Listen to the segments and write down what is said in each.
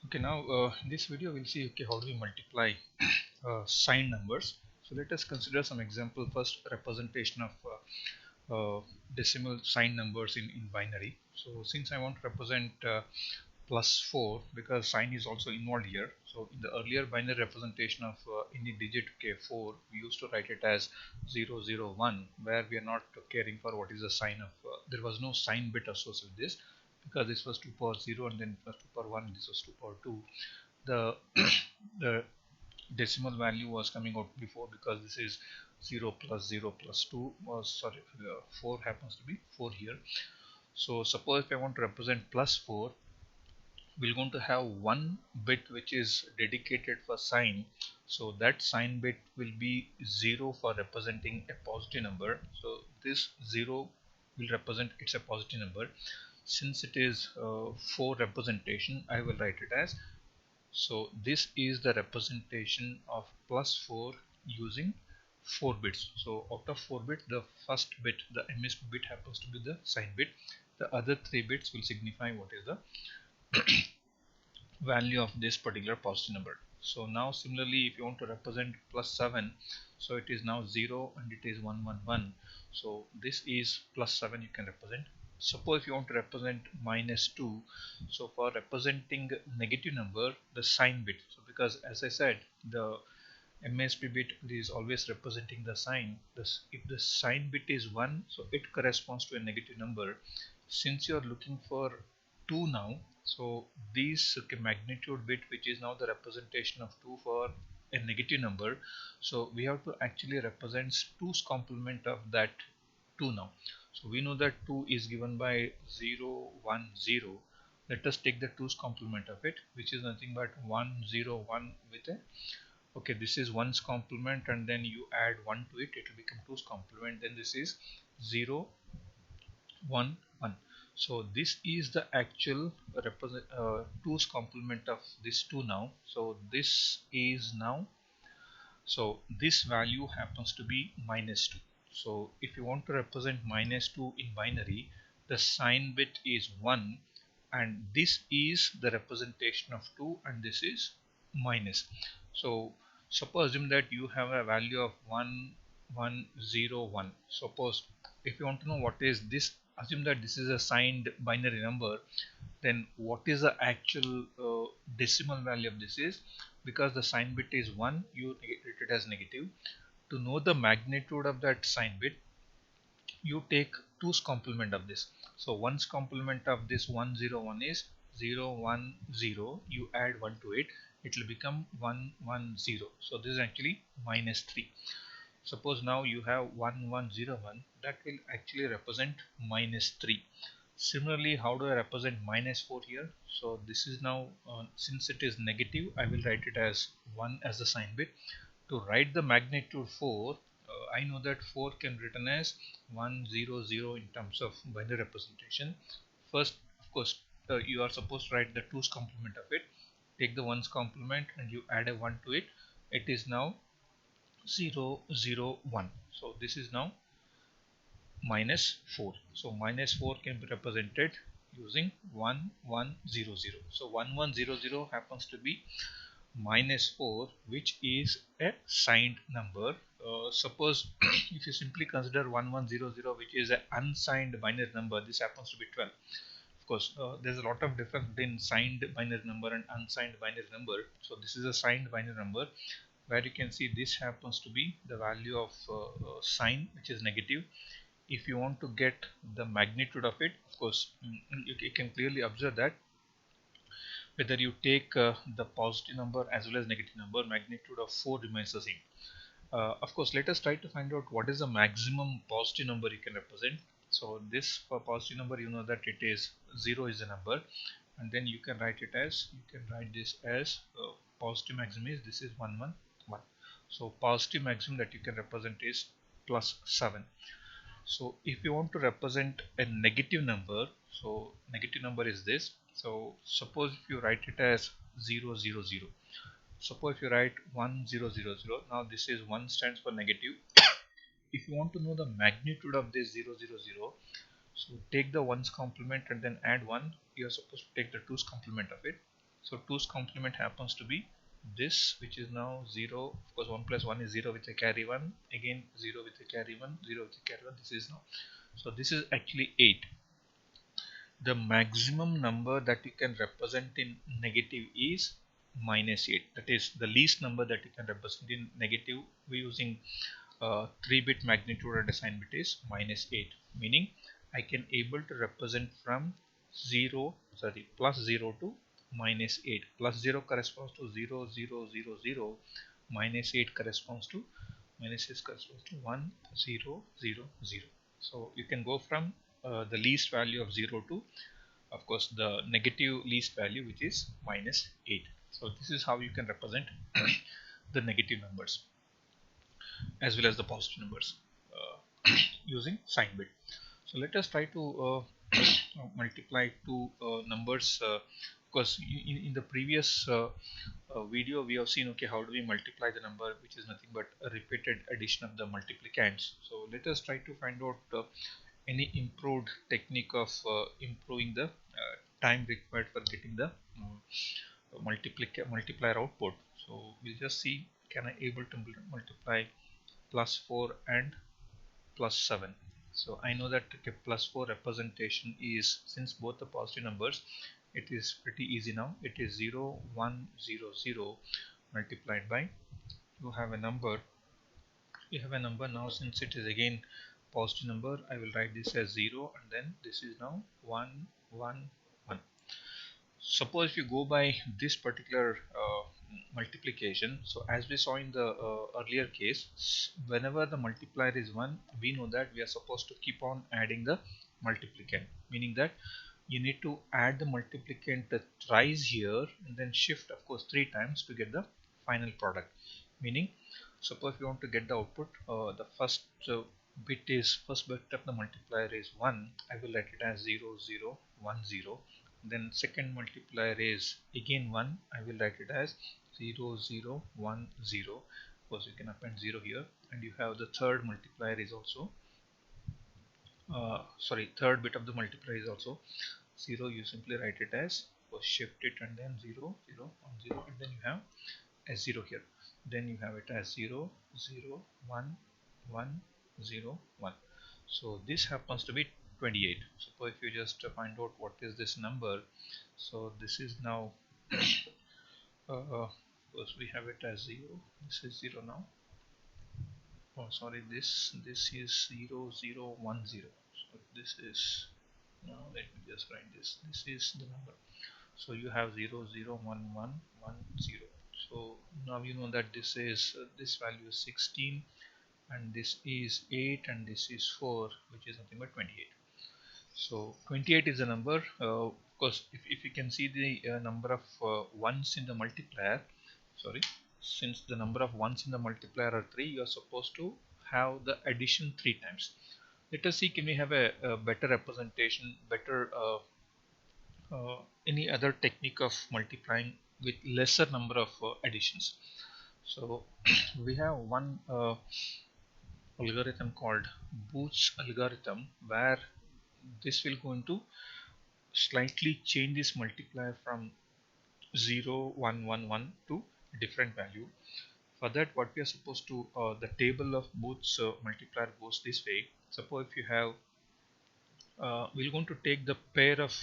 Okay, now in this video we'll see how do we multiply signed numbers. So let us consider some example. First, representation of decimal signed numbers in binary. So since I want to represent plus 4, because sign is also involved here, so in the earlier binary representation of any digit, okay, 4, we used to write it as 001, where we are not caring for what is the sign of there was no sign bit associated with this, because this was 2 power 0 and then plus 2 power 1, this was 2 power 2. The the decimal value was coming out before, because this is 0 plus 0 plus 2 was, sorry, 4 happens to be 4 here. So suppose if I want to represent plus 4, we're going to have one bit which is dedicated for sign. So that sign bit will be 0 for representing a positive number. So this 0 will represent it's a positive number. Since it is 4 representation, I will write it as, so this is the representation of plus 4 using 4 bits. So out of 4 bits, the first bit, the MSB bit, happens to be the sign bit. The other 3 bits will signify what is the value of this particular positive number. So now similarly, if you want to represent plus 7, so it is now 0 and it is 111. So this is plus 7 you can represent. Suppose if you want to represent minus 2, so for representing negative number, the sign bit, so because as I said, the MSB bit is always representing the sign. This, if the sign bit is 1, so it corresponds to a negative number. Since you are looking for 2 now, so this, okay, magnitude bit, which is now the representation of 2 for a negative number, so we have to actually represent 2's complement of that 2 now. So we know that 2 is given by 0 1 0. Let us take the 2's complement of it, which is nothing but 101 with a, okay, this is 1's complement, and then you add 1 to it, it will become 2's complement, then this is 0 1 1. So this is the actual 2's complement of this 2 now. So this is now, so this value happens to be minus 2. So if you want to represent minus 2 in binary, the sign bit is 1, and this is the representation of 2, and this is minus. So suppose assume that you have a value of 1101. Suppose if you want to know what is this, assume that this is a signed binary number, then what is the actual decimal value of this is, because the sign bit is 1, you treat it as negative. To know the magnitude of that sign bit, you take 2's complement of this. So 1's complement of this 101 is 010, you add 1 to it, it will become 110. So this is actually minus 3. Suppose now you have 1101, that will actually represent minus 3. Similarly, how do I represent minus 4 here? So this is now, since it is negative, I will write it as 1 as the sign bit. To write the magnitude 4, I know that 4 can be written as 100 in terms of binary representation. First, of course, you are supposed to write the 2's complement of it. Take the 1's complement and you add a 1 to it. It is now 001. So this is now minus 4. So minus 4 can be represented using 1100. So 1100 happens to be minus 4, which is a signed number. Suppose if you simply consider 1100, which is an unsigned binary number, this happens to be 12. Of course, there's a lot of difference between signed binary number and unsigned binary number. So this is a signed binary number, where you can see this happens to be the value of sign, which is negative. If you want to get the magnitude of it, of course, you can clearly observe that whether you take the positive number as well as negative number, magnitude of 4 remains the same. Of course, let us try to find out what is the maximum positive number you can represent. So this, for positive number, you know that it is 0 is the number, and then you can write it as, you can write this as positive maximum is, this is 111. So positive maximum that you can represent is plus 7. So if you want to represent a negative number, so negative number is this. So suppose if you write it as 000, suppose if you write 1000, now this is 1 stands for negative. If you want to know the magnitude of this 000, so take the 1's complement and then add 1. You are supposed to take the 2's complement of it. So 2's complement happens to be this, which is now 0. Of course 1 plus 1 is 0 with a carry 1, again 0 with a carry 1, 0 with a carry 1. This is now, so this is actually 8. The maximum number that you can represent in negative is minus 8. That is the least number that you can represent in negative. We're using 3-bit magnitude and assign bit is minus 8, meaning I can able to represent from plus 0 to minus 8. Plus 0 corresponds to 0 0 0 0, minus 8 corresponds to 1 0 0 0. So you can go from the least value of 0 to, of course, the negative least value, which is minus 8. So this is how you can represent the negative numbers as well as the positive numbers using sign bit. So let us try to multiply two numbers, because in the previous video we have seen, okay, how do we multiply the number which is nothing but a repeated addition of the multiplicands. So let us try to find out any improved technique of improving the time required for getting the multiplier output. So we'll just see, can I able to multiply plus 4 and plus 7. So I know that plus 4 representation is, since both the positive numbers, it is pretty easy now. It is 0 1 0 0 multiplied by, you have a number now. Since it is again positive number, I will write this as 0, and then this is now 1 1 1. Suppose if you go by this particular multiplication, so as we saw in the earlier case, whenever the multiplier is 1, we know that we are supposed to keep on adding the multiplicand, meaning that you need to add the multiplicand thrice here and then shift, of course, 3 times to get the final product. Meaning, suppose if you want to get the output, the first bit of the multiplier is 1, I will write it as 0 0 1 0. Then second multiplier is again 1, I will write it as 0 0 1 0. Of course you can append 0 here, and you have the third multiplier is also third bit of the multiplier is also 0. You simply write it as, shift it and then 0 0 1 0, and then you have as 0 here. Then you have it as 0 0 1 1 0 1. So this happens to be 28. Suppose if you just find out what is this number, so this is now because we have it as 0, this is 0 now. Oh sorry, this is 0 0 1 0. So this is, now let me just write this is the number. So you have 0 0 1 1 1 0. So now you know that this is this value is 16, and this is 8, and this is 4, which is nothing but 28. So 28 is the number. Of course, if you can see the number of ones in the multiplier, since the number of ones in the multiplier are 3, you are supposed to have the addition 3 times. Let us see, can we have a better representation, better any other technique of multiplying with lesser number of additions. So we have one algorithm called Booth's algorithm, where this will going to slightly change this multiplier from 0 1 1 1 to different value. For that, what we are supposed to, the table of Booth's multiplier goes this way. Suppose if you have we're going to take the pair of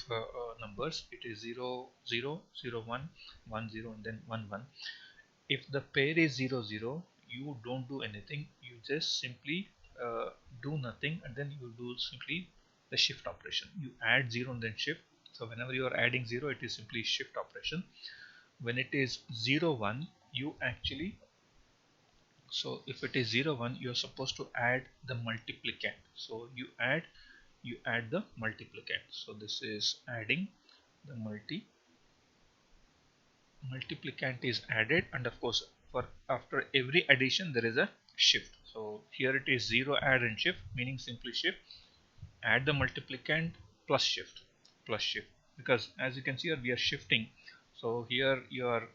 numbers. It is 0 0 0 1 1 0 and then 1 1. If the pair is 0 0, you don't do anything, you just simply do nothing, and then you do simply the shift operation. You add 0 and then shift. So whenever you are adding 0, it is simply shift operation. When it is 0 1, you actually, so if it is 0 1, you are supposed to add the multiplicand. So you add the multiplicand. So this is adding the multiplicand is added, and of course for after every addition there is a shift. So here it is 0 add and shift, meaning simply shift, add the multiplicand plus shift, because as you can see here we are shifting. So here you are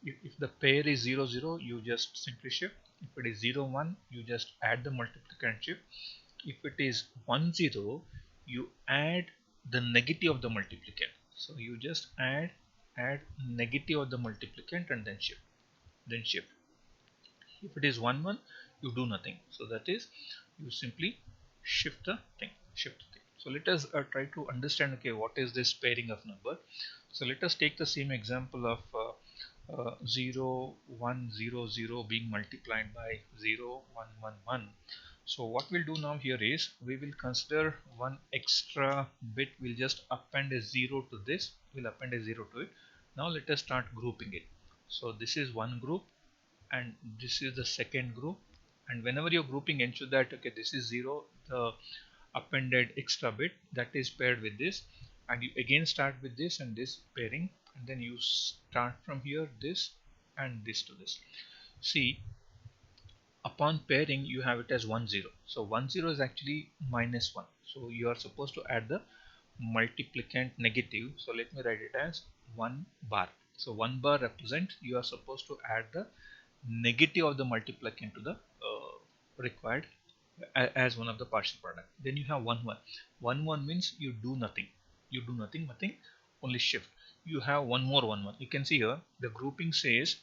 if the pair is 0 0, you just simply shift. If it is 0 1, you just add the multiplicand shift. If it is 1 0, you add the negative of the multiplicand. So you just add add negative of the multiplicand and then shift. If it is 1 1, you do nothing. So that is, you simply shift the thing. So let us try to understand, okay, what is this pairing of number. So let us take the same example of 0 1 0 0 being multiplied by 0 1 1 1. So what we'll do now here is, we will consider one extra bit. We'll just append a 0 to this. We'll append a 0 to it. Now let us start grouping it. So this is one group, and this is the second group, and whenever you're grouping, ensure that, okay, this is 0, the appended extra bit that is paired with this, and you again start with this and this pairing, and then you start from here, this and this to this. See, upon pairing you have it as 1 0. So 1 0 is actually minus 1, so you are supposed to add the multiplicand negative. So let me write it as 1 bar. So 1 bar represents, you are supposed to add the negative of the multiplicand to the required as one of the partial product. Then you have 1 1. 1 1 means you do nothing. You do nothing, only shift. You have one more 1 1. You can see here the grouping says,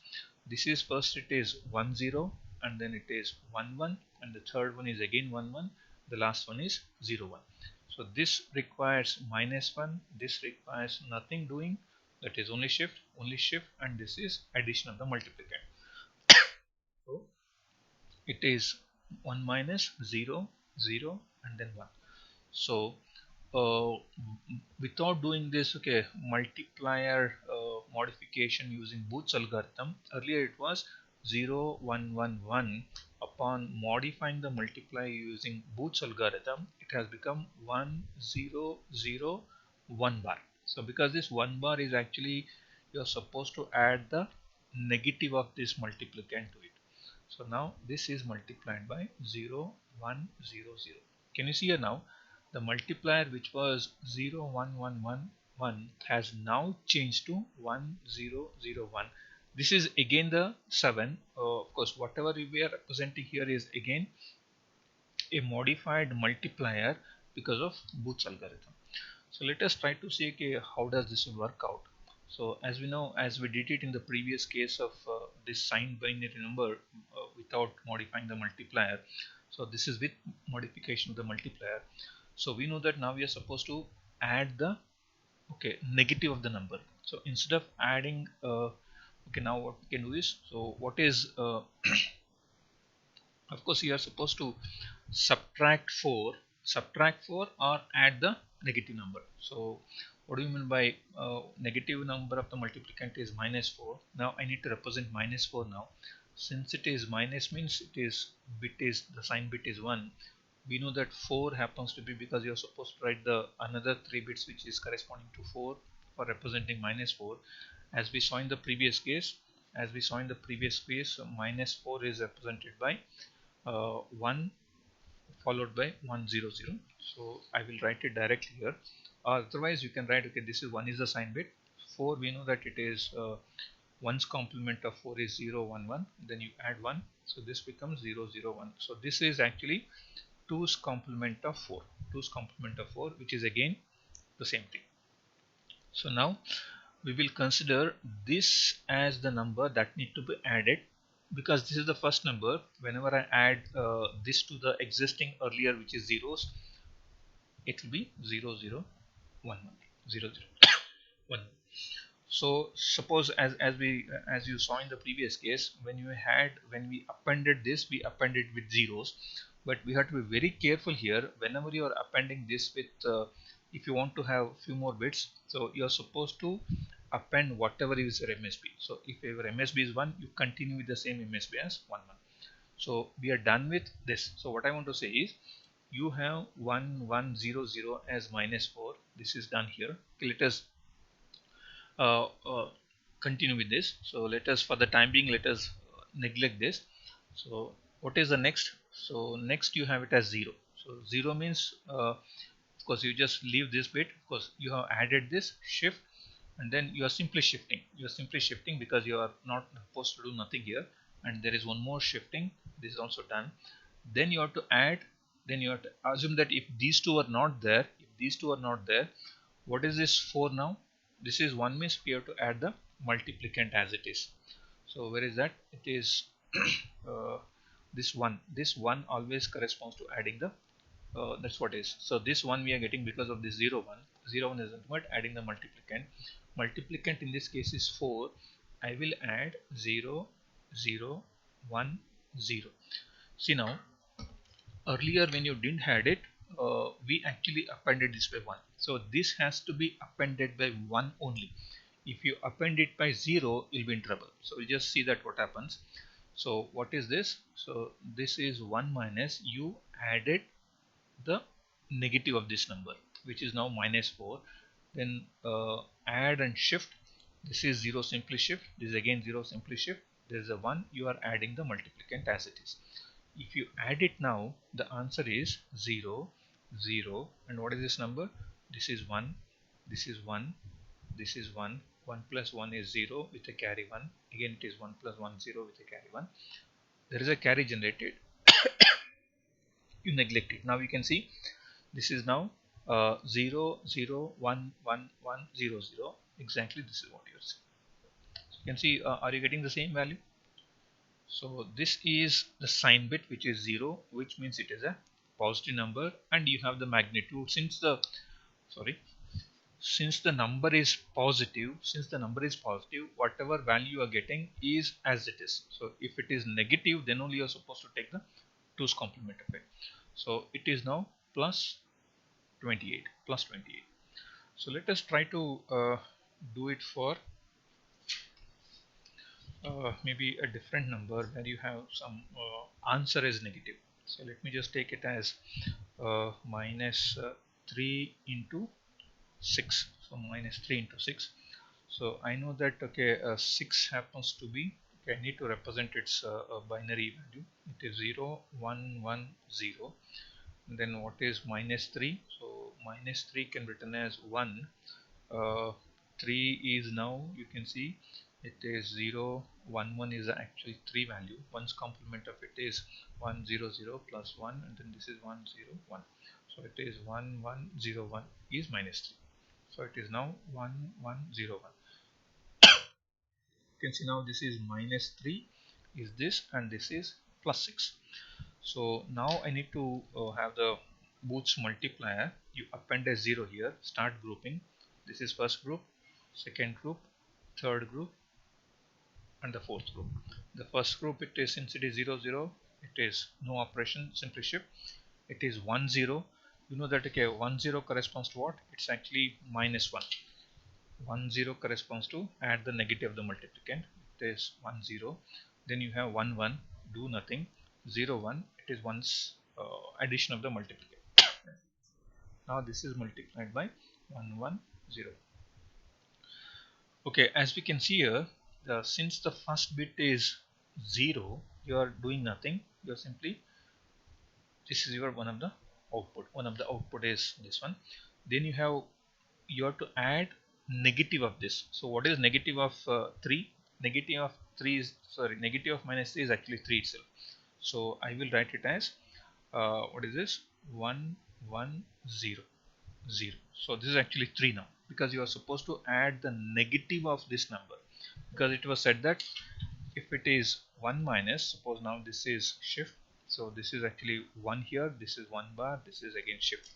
this is first it is 1 0, and then it is 1 1, and the third one is again 1 1, the last one is 0 1. So this requires minus 1, this requires nothing doing, that is only shift, and this is addition of the multiplicand. So it is 1 minus 0 0 and then 1. So without doing this, okay, multiplier modification using Booth's algorithm, earlier it was 0 1 1 1. Upon modifying the multiplier using Booth's algorithm, it has become 1 0 0 1 bar. So because this 1 bar is actually, you are supposed to add the negative of this multiplicand to it. So now this is multiplied by 0 1 0 0. Can you see here now, the multiplier which was 0 1 1 1 1 has now changed to 1 0 0 1. This is again the 7. Of course, whatever we are representing here is again a modified multiplier because of Booth's algorithm. So let us try to see, okay, how does this work out. So as we know, as we did it in the previous case of this signed binary number without modifying the multiplier. So this is with modification of the multiplier. So we know that now we are supposed to add the, okay, negative of the number. So instead of adding, okay, now what we can do is, so what is of course you are supposed to subtract 4 or add the negative number. So what do you mean by negative number of the multiplicand is minus 4. Now I need to represent minus 4 now. Since it is minus, means it is the sign bit is 1. We know that 4 happens to be, because you are supposed to write the another 3 bits which is corresponding to 4 for representing minus 4. As we saw in the previous case, minus 4 is represented by 1 followed by 1 0 0. So I will write it directly here, or otherwise you can write, okay, this is 1 is the sign bit. 4, we know that it is 1's complement of 4 is 0 1 1, then you add 1, so this becomes 0 0 1. So this is actually 2's complement of 4, which is again the same thing. So now we will consider this as the number that need to be added, because this is the first number. Whenever I add this to the existing earlier, which is zeros, it will be 0 0 1 1 0 0 1. So suppose as you saw in the previous case, when we appended this, we appended with zeros, but we have to be very careful here. Whenever you are appending this with if you want to have few more bits, so you are supposed to append whatever is your MSB. So if your MSB is 1, you continue with the same MSB as 1 1. So we are done with this. So what I want to say is, you have 1 1 0 0 as minus 4. This is done here. Okay, let us continue with this. So let us, for the time being, let us neglect this. So what is the next? So next you have it as 0. So 0 means of course you just leave this bit. Of course you have added this, shift, and then you are simply shifting. Because you are not supposed to do nothing here, and there is one more shifting. This is also done. Then you have to add, then you have to assume that if these two are not there, what is this 4 now? this is 1 means we have to add the multiplicand as it is. So where is that? It is uh, this one always corresponds to adding the that's what is. So this one we are getting because of this 0 1. 0 1 is what? Adding the multiplicand. Multiplicand in this case is 4. I will add 0 0 1 0. See now, earlier when you didn't had it, we actually appended this by 1. So this has to be appended by 1 only. If you append it by 0, you'll be in trouble. So we just see that what happens. So what is this? So this is 1 minus you added the negative of this number, which is now minus 4. Then add and shift. This is 0, simply shift. This is again 0, simply shift. There is a 1. You are adding the multiplicand as it is. If you add it now, the answer is 0 0. And what is this number? This is 1. This is 1. This is 1. 1 plus 1 is 0 with a carry 1. Again it is 1 plus 1 0 with a carry 1. There is a carry generated. You neglect it. Now you can see this is now 0 0 1 1 1 0 0. Exactly this is what you are seeing. So you can see, are you getting the same value? So this is the sign bit, which is 0, which means it is a positive number, and you have the magnitude. Since the number is positive, whatever value you are getting is as it is. So if it is negative, then only you are supposed to take the 2's complement of it. So it is now plus 28. So let us try to do it for maybe a different number where you have some answer is negative. So let me just take it as minus 3 into 6. So minus 3 into 6. So I know that, okay, 6 happens to be, okay, I need to represent its binary value. It is 0 1 1 0. And then what is minus 3? So minus 3 can be written as 1. 3 is now, you can see it is 0 1 1 is actually 3 value. 1's complement of it is 1 0 0 plus 1, and then this is 1 0 1. So it is 1 1 0 1 is minus 3. So it is now 1 1 0 1. You can see now this is minus 3 is this, and this is plus 6. So now I need to have the Booth's multiplier. You append a 0 here, start grouping. This is first group, second group, third group, and the fourth group. The first group, it is, since it is 0 0, it is no operation, simply shift. It is 1 0. You know that, okay, 1 0 corresponds to what? It's actually minus 1. 1 0 corresponds to add the negative of the multiplicand. It is 1 0. Then you have 1 1, do nothing. 0 1, it is 1's addition of the multiplicand. Now this is multiplied by 1 1 0. Okay, as we can see here, since the first bit is 0, you are doing nothing. You are simply, this is your one of the output is this one. Then you have to add negative of this. So what is negative of 3? Negative of 3 is, negative of minus 3 is actually 3 itself. So I will write it as what is this? 1 1 0 0. So this is actually 3 now, because you are supposed to add the negative of this number, because it was said that if it is 1 minus, suppose now this is shift, so this is actually 1 here, this is 1 bar, this is again shift.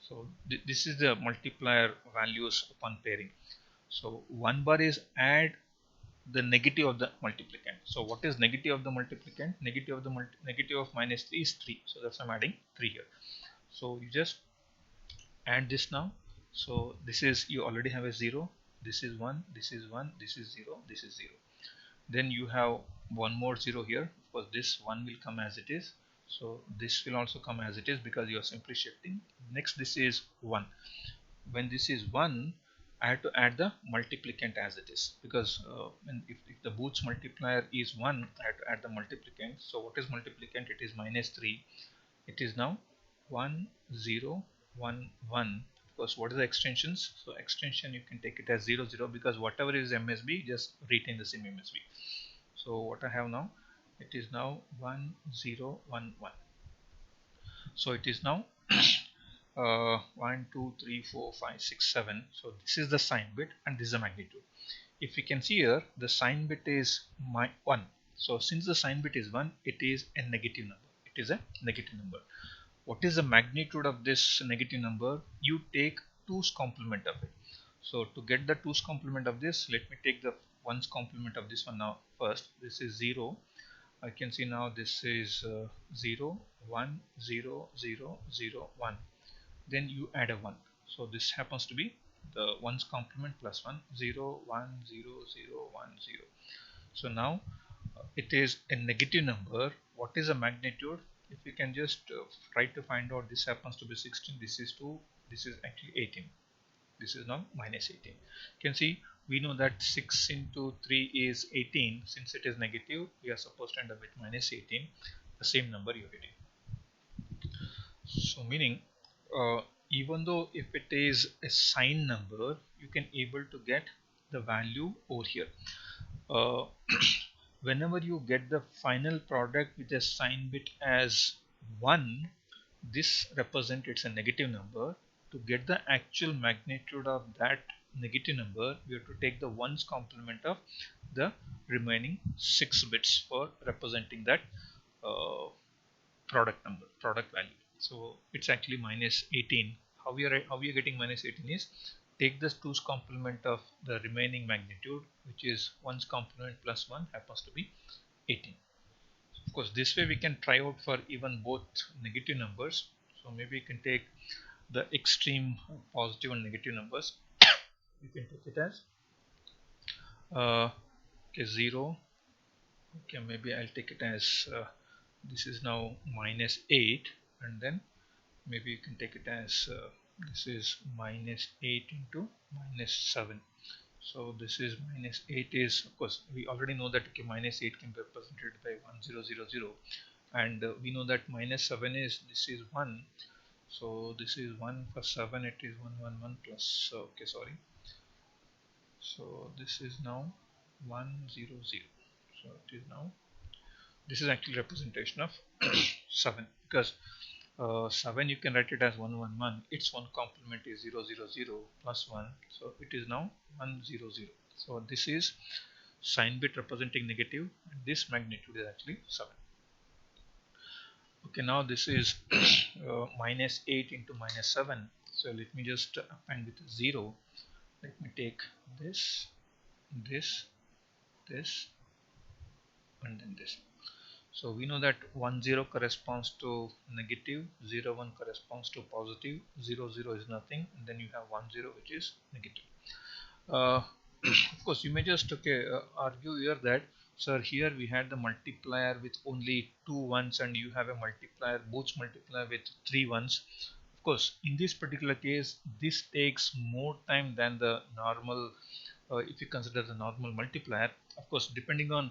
So this is the multiplier values upon pairing. So 1 bar is add the negative of the multiplicand. So what is negative of the multiplicand? Negative of minus 3 is 3. So that's why I'm adding 3 here. So you just add this now. So this is, you already have a 0. This is 1. This is 1. This is 0. This is 0. Then you have one more 0 here. Of course, this 1 will come as it is. So this will also come as it is, because you are simply shifting. Next, this is 1. When this is 1, I have to add the multiplicand as it is, because if the Booth's multiplier is 1, I have to add the multiplicand. So what is multiplicand? It is minus 3. It is now 1 0 1 1. Of course, what is the extensions? So extension, you can take it as 0 0, because whatever is MSB, just retain the same MSB. So what I have now, it is now 1 0 1 1. So it is now 1 2 3 4 5 6 7. So this is the sign bit and this is the magnitude. If you can see here, the sign bit is 1. So since the sign bit is 1, it is a negative number. It is a negative number. What is the magnitude of this negative number? You take 2's complement of it. So to get the 2's complement of this, let me take the 1's complement of this one now first. This is 0. I can see now this is 0 1 0 0 0 1. Then you add a 1. So this happens to be the 1's complement plus 1 0 1 0 0 1 0. So now it is a negative number. What is the magnitude? If you can just try to find out, this happens to be 16, this is 2, this is actually 18. This is now minus 18. You can see we know that 6 into 3 is 18. Since it is negative, we are supposed to end up with minus 18, the same number you're getting. So meaning even though if it is a sign number, you can able to get the value over here. Whenever you get the final product with a sign bit as 1, this represents it's a negative number. To get the actual magnitude of that negative number, we have to take the 1's complement of the remaining 6 bits for representing that product number, product value. So it's actually minus 18. How we are getting minus 18 is take the 2's complement of the remaining magnitude, which is 1's complement plus 1 happens to be 18. Of course, this way we can try out for even both negative numbers. So maybe you can take the extreme positive and negative numbers. You can take it as okay, 0. Okay, maybe I'll take it as this is now minus 8, and then maybe you can take it as this is minus 8 into minus 7. So this is minus 8 is, of course we already know that okay, minus 8 can be represented by 1 0 0 0, and we know that minus 7 is, this is 1. So this is 1 for 7, it is 1 1 1 plus, okay, sorry. So this is now 1 0 0. So it is now, this is actually representation of 7, because 7 you can write it as 1 1 1, its 1 complement is 0 0 0 plus 1, so it is now 1 0 0. So this is sign bit representing negative, and this magnitude is actually 7. Okay, now this is minus 8 into minus 7. So let me just append with 0. Let me take this, this, this, and then this. So we know that 1 0 corresponds to negative, 0 1 corresponds to positive, 0 0 is nothing, and then you have 1 0 which is negative. Of course you may just argue here that, sir, here we had the multiplier with only 2 ones and you have a multiplier, Booth's multiplier with 3 ones. Of course in this particular case this takes more time than the normal, if you consider the normal multiplier. Of course depending on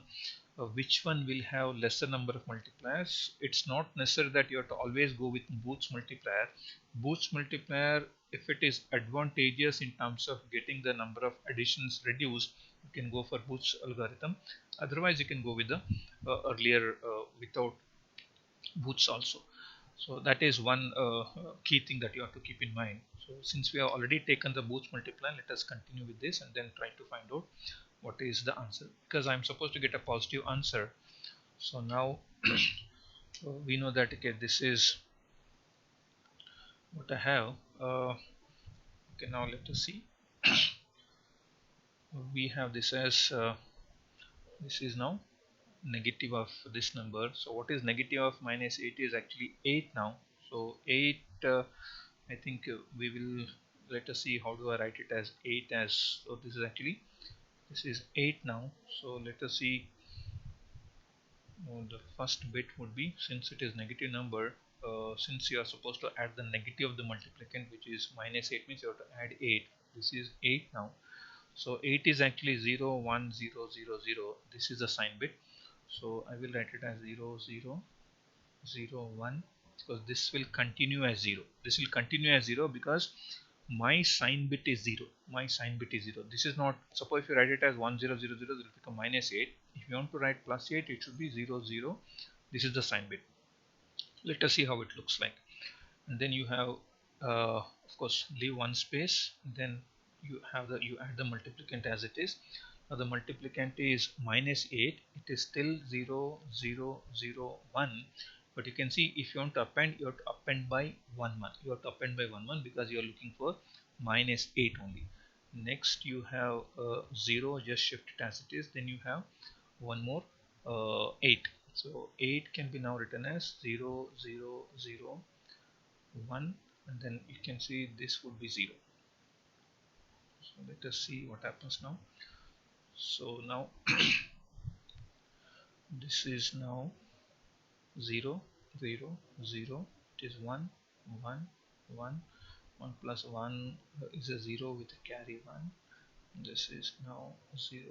which one will have lesser number of multipliers, it's not necessary that you have to always go with Booth's multiplier. Booth's multiplier, if it is advantageous in terms of getting the number of additions reduced, you can go for Booth's algorithm. Otherwise you can go with the earlier without Booth's also. So that is one key thing that you have to keep in mind. So since we have already taken the Booth's multiplier, let us continue with this and then try to find out what is the answer, because I'm supposed to get a positive answer. So now we know that okay, this is what I have. Okay, now let us see. We have this as this is now negative of this number. So what is negative of minus 8 is actually 8 now. So 8, I think we will, let us see how do I write it as 8 as, so this is actually, this is 8 now. So let us see, the first bit would be, since it is negative number, since you are supposed to add the negative of the multiplicand, which is minus 8, means you have to add 8. This is 8 now. So 8 is actually 0 1 0 0 0. This is the sign bit. So I will write it as 0 0 0 1, because this will continue as 0. This will continue as 0 because my sign bit is 0. My sign bit is 0. This is not, suppose if you write it as 1 0 0 0, it will become minus 8. If you want to write plus 8, it should be 0 0. This is the sign bit. Let us see how it looks like. And then you have of course leave one space, then you add the multiplicand as it is. Now the multiplicand is minus 8. It is still 0 0 0 1, but you can see if you want to append, you have to append by 1 1. You have to append by 1 1 because you are looking for minus 8 only. Next you have 0, just shift it as it is. Then you have one more 8. So 8 can be now written as 0 0 0 1, and then you can see this would be 0. So let us see what happens now. So now this is now 0 0 0, it is 1 1 1, 1 plus 1 is a 0 with a carry 1. This is now 0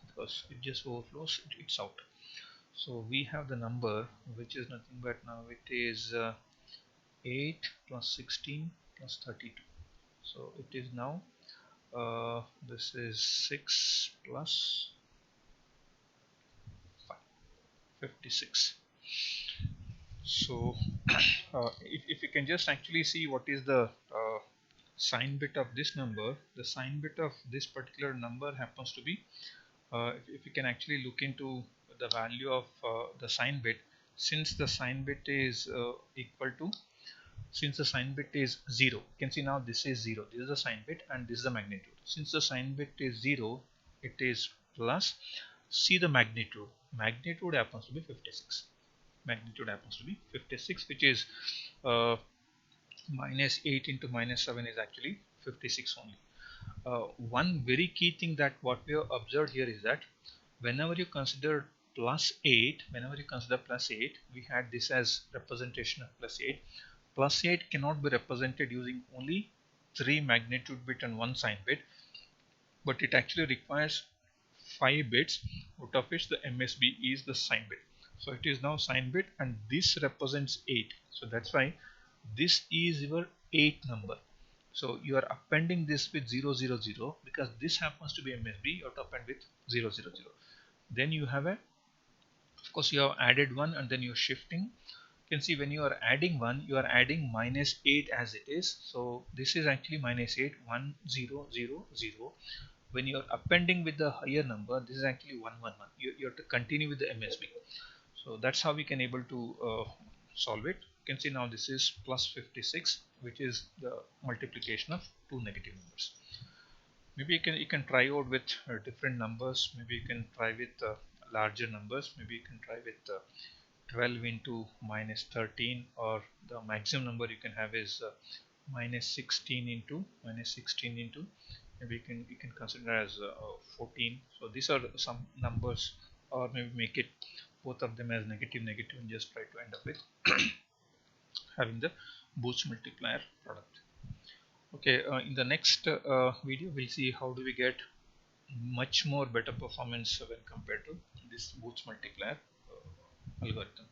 because it just overflows, it's out. So we have the number which is nothing but now it is 8 plus 16 plus 32. So it is now this is 6 plus 5, 56. So if you can just actually see what is the sign bit of this number, the sign bit of this particular number happens to be, if you can actually look into the value of the sign bit, since the sign bit is equal to, since the sign bit is 0, you can see now this is 0, this is the sign bit and this is the magnitude. Since the sign bit is 0, it is plus, see the magnitude, magnitude happens to be 56, magnitude happens to be 56, which is minus 8 into minus 7 is actually 56 only. One very key thing that what we have observed here is that whenever you consider plus 8, whenever you consider plus 8, we had this as representation of plus 8. Plus 8 cannot be represented using only 3 magnitude bit and 1 sign bit, but it actually requires 5 bits, out of which the MSB is the sign bit. So it is now sign bit and this represents 8. So that's why this is your 8 number. So you are appending this with 0 0 0 because this happens to be MSB, you have to append with 0 0 0. Then you have a, of course you have added 1 and then you're shifting. You can see when you are adding 1, you are adding minus 8 as it is. So this is actually minus 8, 1 0 0 0. When you are appending with the higher number, this is actually 1 1 1. You have to continue with the MSB. So that's how we can able to solve it. You can see now this is plus 56, which is the multiplication of two negative numbers. Maybe you can try out with different numbers. Maybe you can try with larger numbers. Maybe you can try with 12 into minus 13, or the maximum number you can have is minus 16 into maybe you can consider as 14. So these are some numbers, or maybe make it both of them as negative negative and just try to end up with having the Booch multiplier product. Okay, in the next video we'll see how do we get much more better performance when compared to this Booch multiplier algorithm.